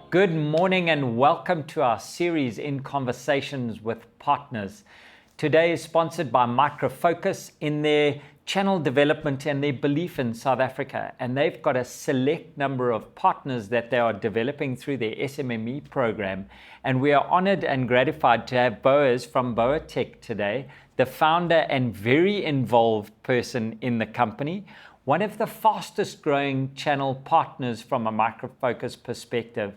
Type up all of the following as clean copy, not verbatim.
Good morning and welcome to our series in Conversations with Partners. Today is sponsored by Micro Focus in their channel development and their belief in South Africa. And they've got a select number of partners that they are developing through their SMME program. And we are honored and gratified to have Boaz from BoaTech today, the founder and very involved person in the company, one of the fastest growing channel partners from a Micro Focus perspective.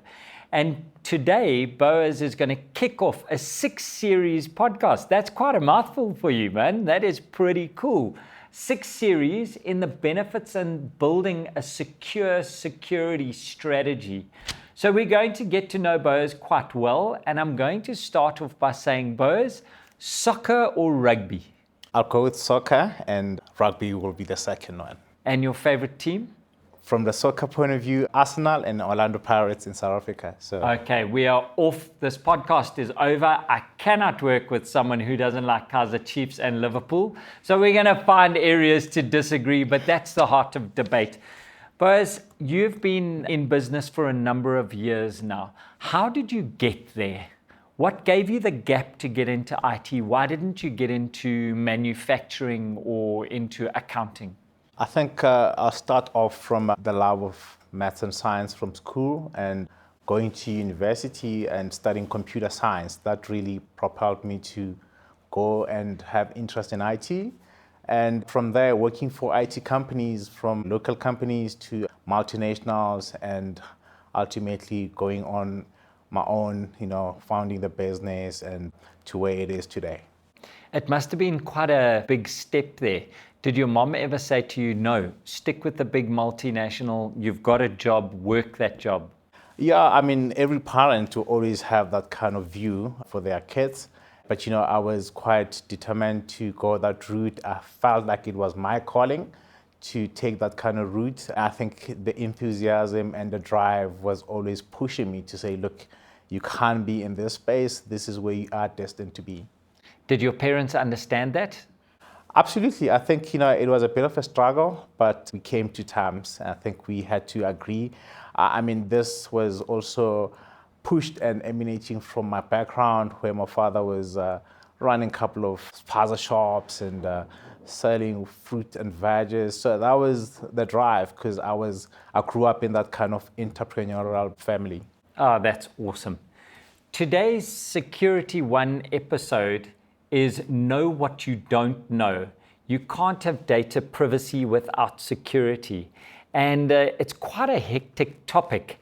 And today, Boaz is going to kick off a 6-series podcast. That's quite a mouthful for you, man. That is pretty cool. 6 series in the benefits and building a secure security strategy. So we're going to get to know Boaz quite well. And I'm going to start off by saying, Boaz, soccer or rugby? I'll go with soccer, and rugby will be the second one. And your favorite team? From the soccer point of view, Arsenal and Orlando Pirates in South Africa. Okay, we are off. This podcast is over. I cannot work with someone who doesn't like Kaizer Chiefs and Liverpool. So we're going to find areas to disagree, but that's the heart of debate. Boaz, you've been in business for a number of years now. How did you get there? What gave you the gap to get into IT? Why didn't you get into manufacturing or into accounting? I think I'll start off from the love of maths and science from school and going to university and studying computer science. That really propelled me to go and have interest in IT. And from there, working for IT companies, from local companies to multinationals, and ultimately going on my own, founding the business and to where it is today. It must have been quite a big step there. Did your mom ever say to you, no, stick with the big multinational, you've got a job, work that job? Yeah, I mean, every parent will always have that kind of view for their kids. But, I was quite determined to go that route. I felt like it was my calling to take that kind of route. I think the enthusiasm and the drive was always pushing me to say, look, you can't be in this space. This is where you are destined to be. Did your parents understand that? Absolutely. I think, it was a bit of a struggle, but we came to terms. I think we had to agree. This was also pushed and emanating from my background, where my father was running a couple of spaza shops and selling fruit and veggies. So that was the drive, because I grew up in that kind of entrepreneurial family. Oh, that's awesome. Today's Security One episode is know what you don't know. You can't have data privacy without security. And it's quite a hectic topic.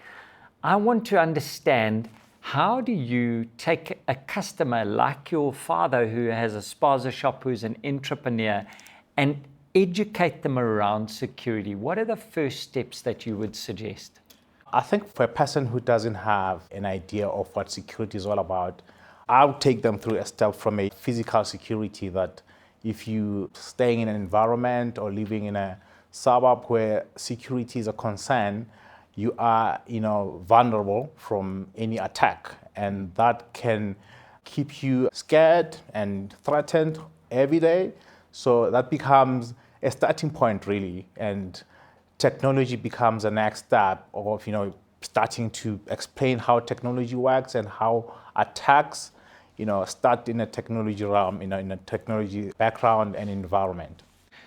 I want to understand, how do you take a customer like your father who has a spaza shop, who's an entrepreneur, and educate them around security? What are the first steps that you would suggest? I think for a person who doesn't have an idea of what security is all about, I'll take them through a step from a physical security that if you staying in an environment or living in a suburb where security is a concern, you are, vulnerable from any attack. And that can keep you scared and threatened every day. So that becomes a starting point, really. And technology becomes the next step of, starting to explain how technology works and how attacks start in a technology realm, in a technology background and environment.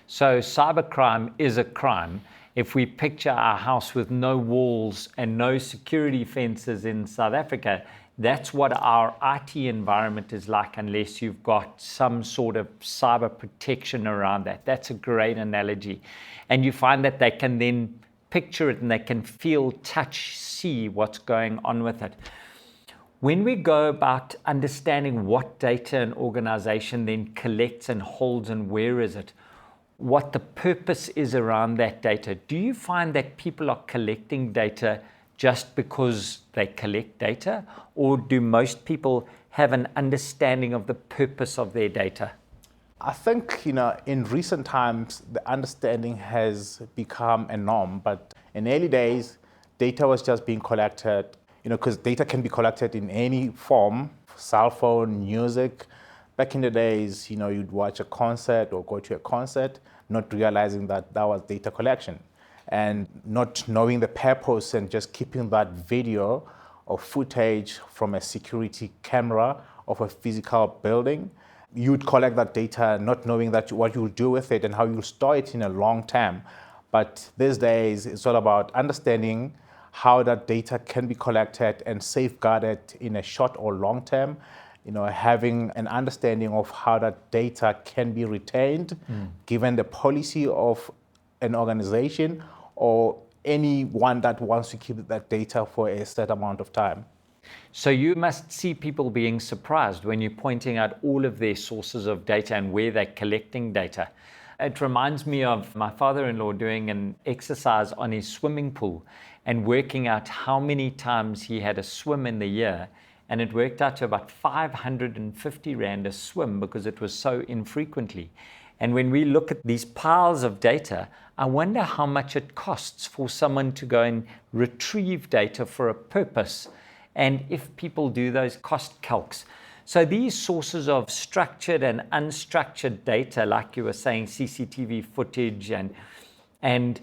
So cybercrime is a crime. If we picture our house with no walls and no security fences in South Africa, that's what our IT environment is like, unless you've got some sort of cyber protection around that. That's a great analogy. And you find that they can then picture it and they can feel, touch, see what's going on with it. When we go about understanding what data an organization then collects and holds and where is it, what the purpose is around that data, do you find that people are collecting data just because they collect data, or do most people have an understanding of the purpose of their data? I think, in recent times, the understanding has become a norm, but in early days, data was just being collected, because data can be collected in any form, cell phone, music. Back in the days, you'd watch a concert or go to a concert, not realizing that that was data collection, and not knowing the purpose and just keeping that video or footage from a security camera of a physical building. You'd collect that data not knowing that what you'll do with it and how you'll store it in a long term. But these days, it's all about understanding how that data can be collected and safeguarded in a short or long term. Having an understanding of how that data can be retained, given the policy of an organization or anyone that wants to keep that data for a set amount of time. So you must see people being surprised when you're pointing out all of their sources of data and where they're collecting data. It reminds me of my father-in-law doing an exercise on his swimming pool and working out how many times he had a swim in the year. And it worked out to about 550 Rand a swim because it was so infrequently. And when we look at these piles of data, I wonder how much it costs for someone to go and retrieve data for a purpose, and if people do those cost calcs. So these sources of structured and unstructured data, like you were saying, CCTV footage, and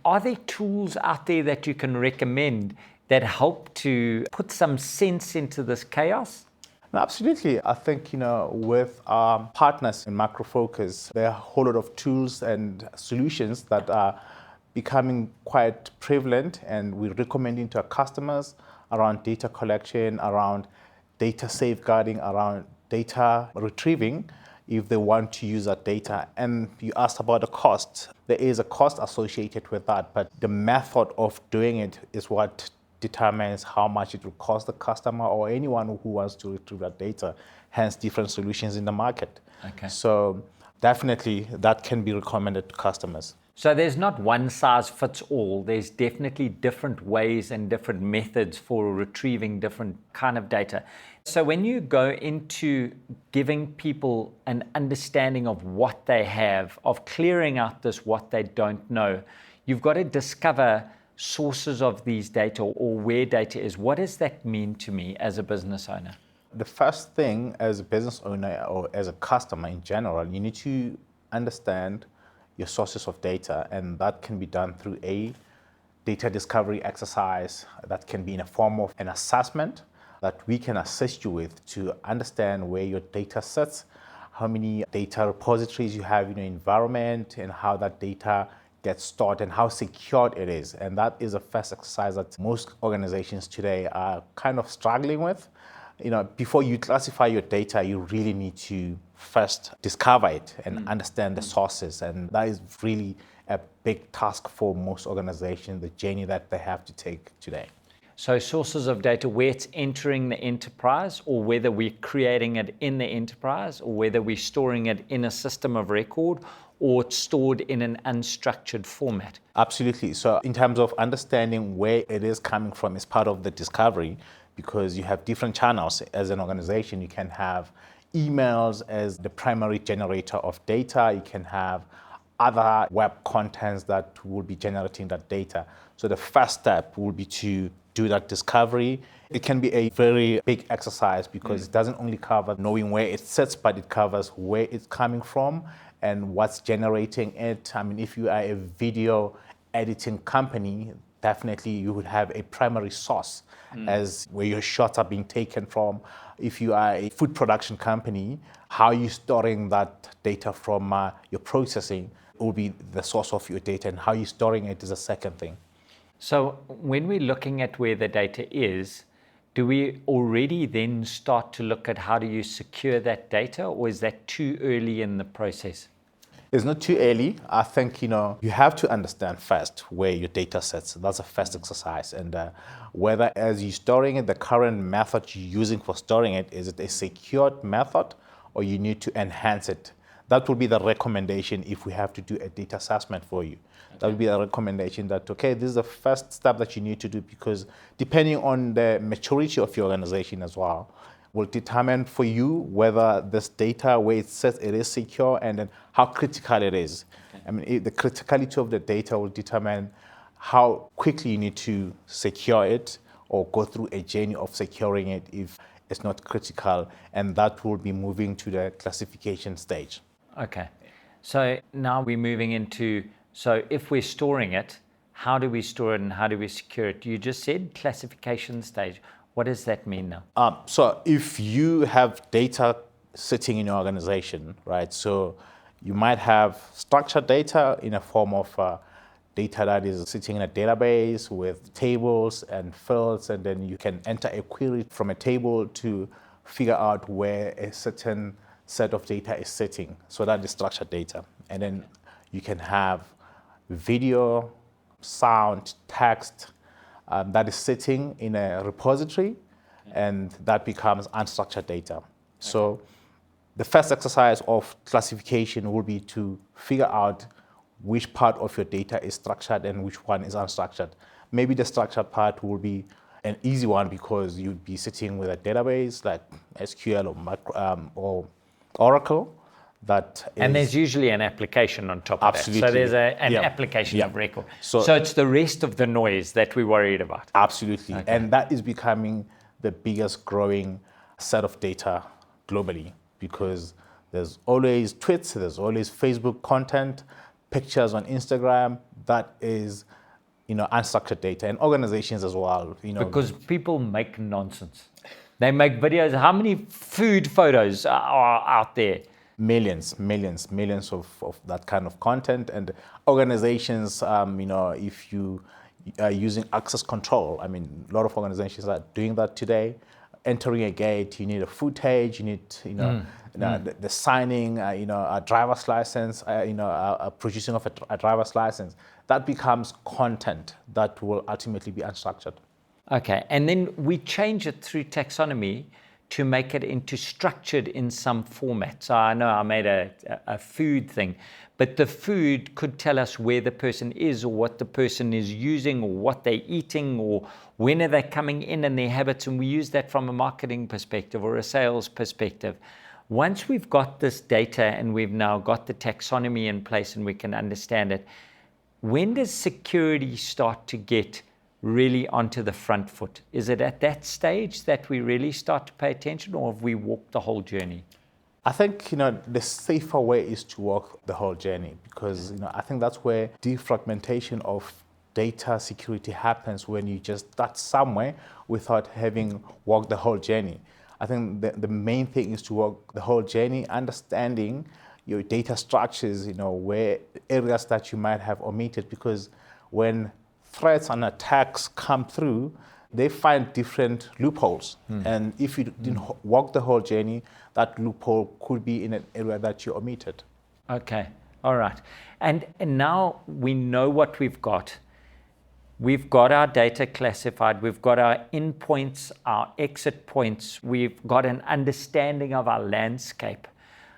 are there tools out there that you can recommend that help to put some sense into this chaos? No, absolutely. I think, with our partners in Macro Focus, there are a whole lot of tools and solutions that are becoming quite prevalent, and we're recommending to our customers around data collection, around data safeguarding, around data retrieving, if they want to use that data. And you asked about the cost. There is a cost associated with that, but the method of doing it is what determines how much it will cost the customer or anyone who wants to retrieve that data, hence different solutions in the market. Okay. So definitely that can be recommended to customers. So there's not one size fits all. There's definitely different ways and different methods for retrieving different kind of data. So when you go into giving people an understanding of what they have, of clearing out this what they don't know, you've got to discover sources of these data or where data is. What does that mean to me as a business owner? The first thing as a business owner or as a customer in general, you need to understand your sources of data, and that can be done through a data discovery exercise that can be in a form of an assessment that we can assist you with to understand where your data sits, how many data repositories you have in your environment, and how that data gets stored and how secured it is. And that is a first exercise that most organizations today are kind of struggling with. Before you classify your data, you really need to first discover it and understand the sources. And that is really a big task for most organizations, the journey that they have to take today. So sources of data, where it's entering the enterprise, or whether we're creating it in the enterprise, or whether we're storing it in a system of record, or it's stored in an unstructured format. Absolutely. So in terms of understanding where it is coming from is part of the discovery, because you have different channels. As an organization, you can have emails as the primary generator of data. You can have other web contents that will be generating that data. So the first step will be to do that discovery. It can be a very big exercise because it doesn't only cover knowing where it sits, but it covers where it's coming from and what's generating it. I mean, if you are a video editing company, definitely you would have a primary source as where your shots are being taken from. If you are a food production company, how are you storing that data from your processing will be the source of your data, and how you're storing it is a second thing. So when we're looking at where the data is, do we already then start to look at how do you secure that data, or is that too early in the process? It's not too early. I think, you have to understand first where your data sits. That's a first exercise. And whether as you're storing it, the current method you're using for storing it, is it a secured method or you need to enhance it? That will be the recommendation if we have to do a data assessment for you. Okay. That would be a recommendation that, okay, this is the first step that you need to do, because depending on the maturity of your organization as well, will determine for you whether this data, where it says it is secure, and then how critical it is. Okay. I mean, the criticality of the data will determine how quickly you need to secure it or go through a journey of securing it if it's not critical, and that will be moving to the classification stage. Okay, so now we're moving into, so if we're storing it, how do we store it and how do we secure it? You just said classification stage. What does that mean now? So if you have data sitting in your organization, right? So you might have structured data in a form of data that is sitting in a database with tables and fields, and then you can enter a query from a table to figure out where a certain set of data is sitting. So that is structured data. And then you can have video, sound, text that is sitting in a repository, and that becomes unstructured data. So the first exercise of classification will be to figure out which part of your data is structured and which one is unstructured. Maybe the structured part will be an easy one because you'd be sitting with a database like SQL or Oracle. And there's usually an application on top of absolutely. that. So there's an application of record. So it's the rest of the noise that we're worried about. Absolutely. Okay. And that is becoming the biggest growing set of data globally, because there's always tweets, there's always Facebook content, pictures on Instagram. That is, unstructured data, and organizations as well. Because people make nonsense. They make videos. How many food photos are out there? Millions of that kind of content. And organizations, if you are using access control, a lot of organizations are doing that today. Entering a gate, you need a footage, you need, the signing, a driver's license, a producing of a driver's license. That becomes content that will ultimately be unstructured. Okay, and then we change it through taxonomy to make it into structured in some format. So I know I made a food thing, but the food could tell us where the person is or what the person is using or what they're eating or when are they coming in and their habits, and we use that from a marketing perspective or a sales perspective. Once we've got this data and we've now got the taxonomy in place and we can understand it, when does security start to get really onto the front foot? Is it at that stage that we really start to pay attention, or have we walked the whole journey? I think, the safer way is to walk the whole journey, because, I think that's where defragmentation of data security happens, when you just start somewhere without having walked the whole journey. I think the main thing is to walk the whole journey, understanding your data structures, where areas that you might have omitted, because when threats and attacks come through, they find different loopholes. And if you didn't walk the whole journey, that loophole could be in an area that you omitted. Okay, all right. And now we know what we've got. We've got our data classified. We've got our in points, our exit points. We've got an understanding of our landscape.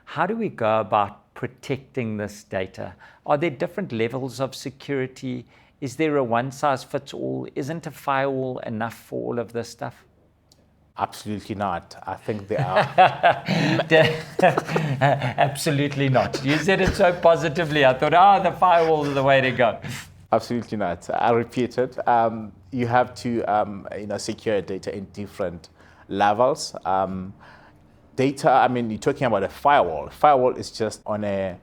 How do we go about protecting this data? Are there different levels of security? Is there a one-size-fits-all? Isn't a firewall enough for all of this stuff? Absolutely not. I think they are. Absolutely not. You said it so positively. I thought, the firewall is the way to go. Absolutely not. I repeat it. You have to, secure data in different levels. Data, you're talking about a firewall. A firewall is just on a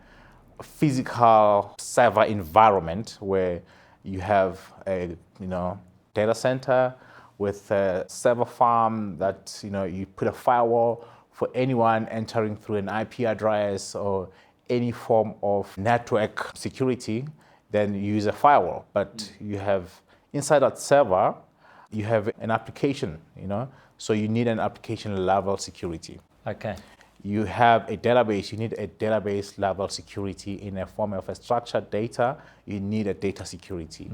physical server environment where you have a data center with a server farm that you put a firewall for anyone entering through an IP address or any form of network security. Then you use a firewall. But you have inside that server, you have an application. So you need an application level security. Okay. You have a database, you need a database level security in a form of a structured data, you need a data security.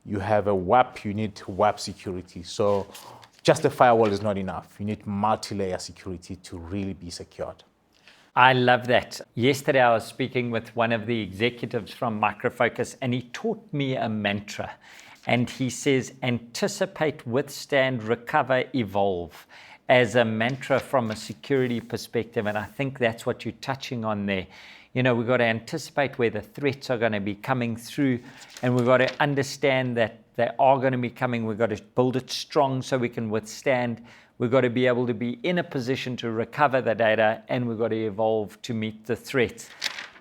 You have a web, you need web security. So just a firewall is not enough. You need multi-layer security to really be secured. I love that. Yesterday I was speaking with one of the executives from Micro Focus, and he taught me a mantra. And he says, anticipate, withstand, recover, evolve, as a mantra from a security perspective. And I think that's what you're touching on there. We've got to anticipate where the threats are going to be coming through, and we've got to understand that they are going to be coming. We've got to build it strong so we can withstand. We've got to be able to be in a position to recover the data, and we've got to evolve to meet the threats.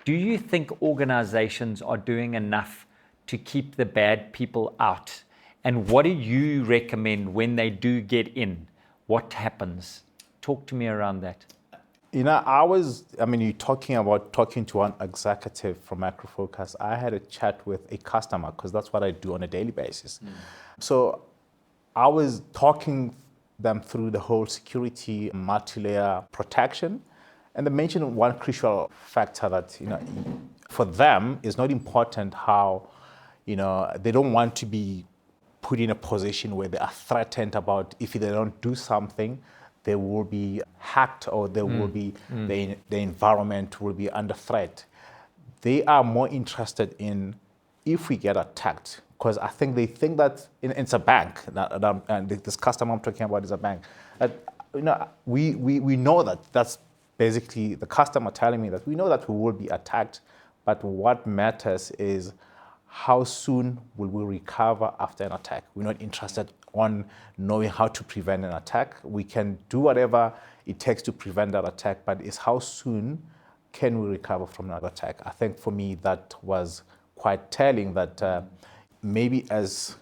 Do you think organizations are doing enough to keep the bad people out? And what do you recommend when they do get in? What happens? Talk to me around that. You're talking about talking to one executive from Micro Focus. I had a chat with a customer because that's what I do on a daily basis. So I was talking them through the whole security multi-layer protection. And they mentioned one crucial factor that, for them it's not important how, they don't want to be put in a position where they are threatened about if they don't do something, they will be hacked or they will be the environment will be under threat. They are more interested in if we get attacked, because I think they think that it's a bank, and this customer I'm talking about is a bank. We know that that's basically the customer telling me that we know that we will be attacked, but what matters is how soon will we recover after an attack. We're not interested on knowing how to prevent an attack. We can do whatever it takes to prevent that attack, but it's how soon can we recover from that attack. I think for me that was quite telling that maybe as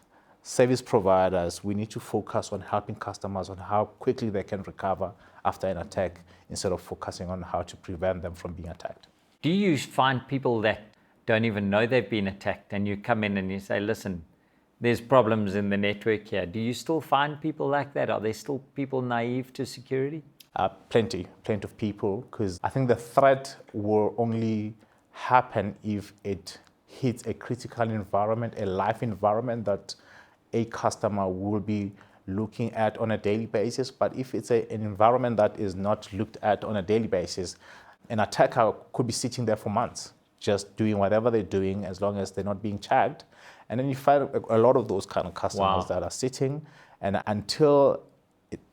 service providers, we need to focus on helping customers on how quickly they can recover after an attack instead of focusing on how to prevent them from being attacked. Do you find people that don't even know they've been attacked and you come in and you say, listen, there's problems in the network here? Do you still find people like that? Are there still people naive to security? Plenty of people, because I think the threat will only happen if it hits a critical environment, a live environment that a customer will be looking at on a daily basis. But if it's an environment that is not looked at on a daily basis, an attacker could be sitting there for months, just doing whatever they're doing as long as they're not being checked. And then you find a lot of those kind of customers that are sitting, and until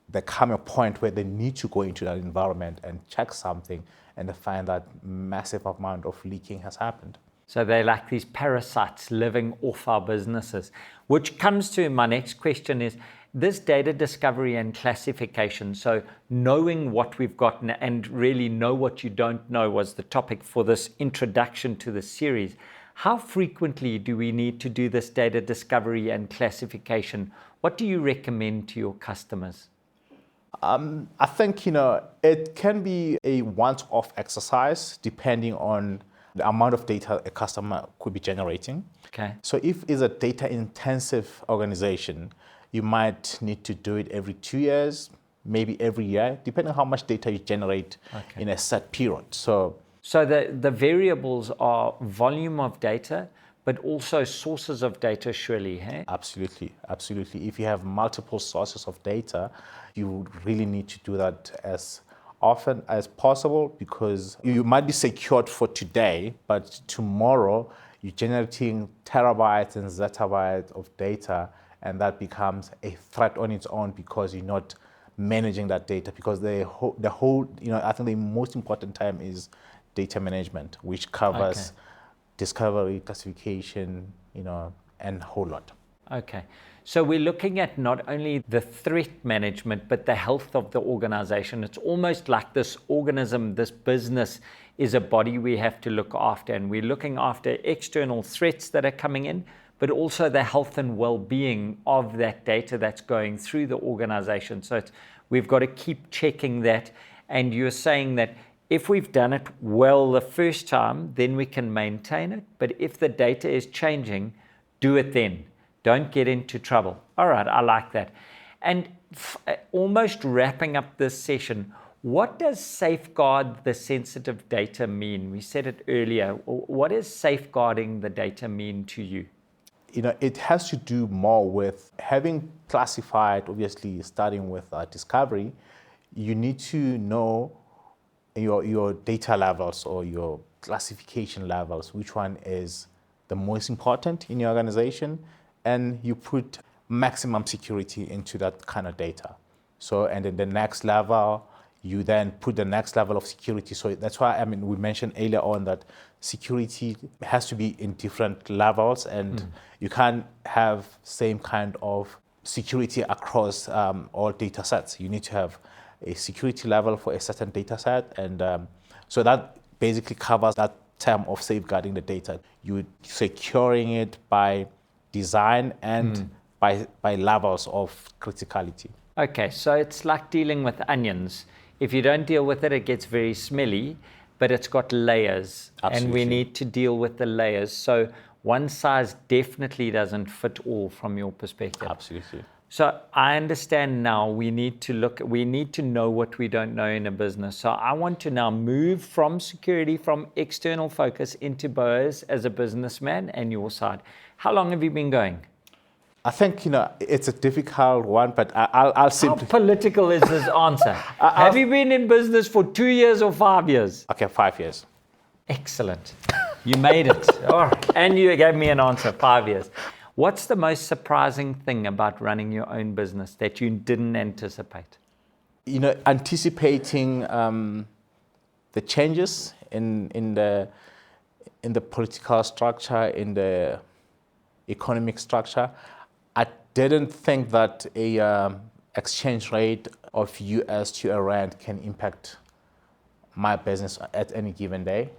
there come a point where they need to go into that environment and check something, and they find that massive amount of leaking has happened. So they're like these parasites living off our businesses, which comes to my next question is this data discovery and classification. So knowing what we've gotten and really know what you don't know was the topic for this introduction to the series. How frequently do we need to do this data discovery and classification? What do you recommend to your customers? I think, it can be a once-off exercise depending on the amount of data a customer could be generating. Okay. So if it's a data-intensive organization, you might need to do it every 2 years, maybe every year, depending on how much data you generate in a set period. So the variables are volume of data, but also sources of data, surely, hey? Absolutely. If you have multiple sources of data, you really need to do that as often as possible, because you might be secured for today, but tomorrow you're generating terabytes and zettabytes of data, and that becomes a threat on its own because you're not managing that data. Because the whole, I think the most important time is data management, which covers discovery, classification, and a whole lot. Okay. So we're looking at not only the threat management, but the health of the organization. It's almost like this organism, this business is a body we have to look after. And we're looking after external threats that are coming in, but also the health and well-being of that data that's going through the organization. So we've got to keep checking that. And you're saying that if we've done it well the first time, then we can maintain it. But if the data is changing, do it then. Don't get into trouble. All right, I like that. And almost wrapping up this session, what does safeguard the sensitive data mean? We said it earlier. What does safeguarding the data mean to you? It has to do more with having classified, obviously starting with discovery. You need to know your data levels or your classification levels, which one is the most important in your organization, and you put maximum security into that kind of data. So, and then the next level, you then put the next level of security. So that's why, we mentioned earlier on that security has to be in different levels, and you can't have same kind of security across all data sets. You need to have a security level for a certain data set, and so that basically covers that term of safeguarding the data. You're securing it by design and by levels of criticality. Okay, so it's like dealing with onions. If you don't deal with it, it gets very smelly, but it's got layers. Absolutely. And we need to deal with the layers. So one size definitely doesn't fit all from your perspective. Absolutely. So I understand now we need to know what we don't know in a business. So I want to now move from security, from external focus into BOA's as a businessman and your side. How long have you been going? I think, it's a difficult one, but I'll simply... How political is this answer? Have you been in business for 2 years or 5 years? Okay, 5 years. Excellent. You made it. Oh, and you gave me an answer, 5 years. What's the most surprising thing about running your own business that you didn't anticipate? Anticipating the changes in the political structure, in the economic structure. I didn't think that a exchange rate of US to a rand can impact my business at any given day.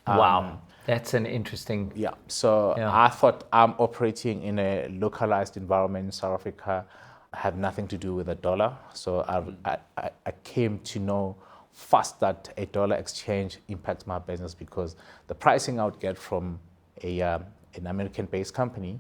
Wow, that's an interesting... Yeah, so I thought I'm operating in a localized environment in South Africa. I have nothing to do with the dollar. So I came to know fast that a dollar exchange impacts my business because the pricing I would get from an American-based company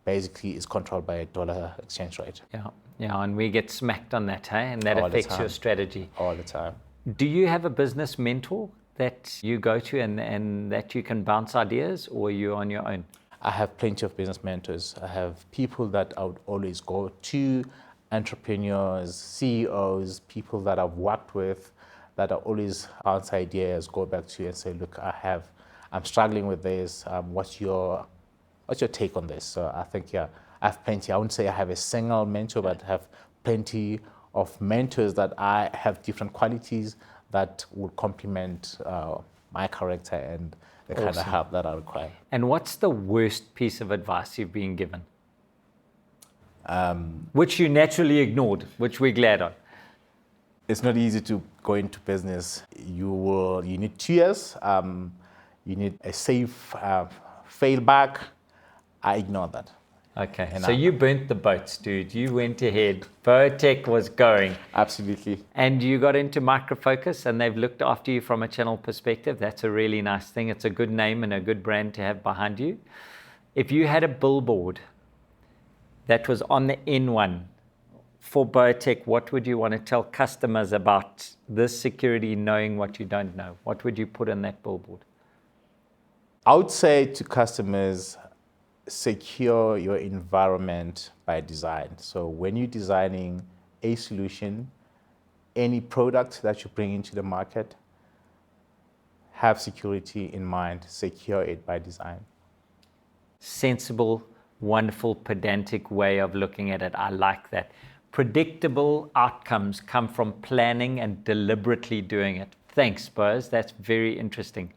basically is controlled by a dollar exchange rate. Yeah, and we get smacked on that, hey? And that affects your strategy. All the time. Do you have a business mentor that you go to and that you can bounce ideas, or are you on your own? I have plenty of business mentors. I have people that I would always go to, entrepreneurs, CEOs, people that I've worked with, that I always bounce ideas, go back to and say, look, I'm struggling with this. What's your take on this? So I think, I have plenty. I wouldn't say I have a single mentor, but I have plenty of mentors that I have different qualities that would complement my character and the kind of help that I require. And what's the worst piece of advice you've been given? Which you naturally ignored, which we're glad on. It's not easy to go into business. You need 2 years. You need a safe failback. I ignored that. Okay, so you burnt the boats, dude. You went ahead. BoaTech was going. Absolutely. And you got into Micro Focus, and they've looked after you from a channel perspective. That's a really nice thing. It's a good name and a good brand to have behind you. If you had a billboard that was on the N1 for BoaTech, what would you want to tell customers about this security, knowing what you don't know? What would you put on that billboard? I would say to customers, secure your environment by design. So when you're designing a solution, any product that you bring into the market, have security in mind, secure it by design. Sensible, wonderful, pedantic way of looking at it. I like that. Predictable outcomes come from planning and deliberately doing it. Thanks, Boaz. That's very interesting.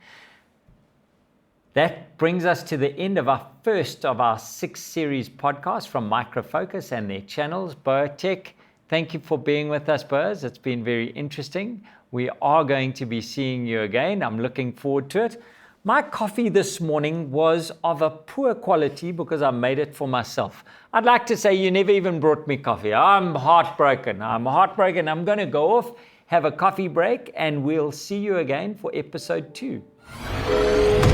That brings us to the end of our first of our 6 series podcasts from Micro Focus and their channels. BoaTech, thank you for being with us, Boaz. It's been very interesting. We are going to be seeing you again. I'm looking forward to it. My coffee this morning was of a poor quality because I made it for myself. I'd like to say you never even brought me coffee. I'm heartbroken. I'm going to go off, have a coffee break, and we'll see you again for episode 2.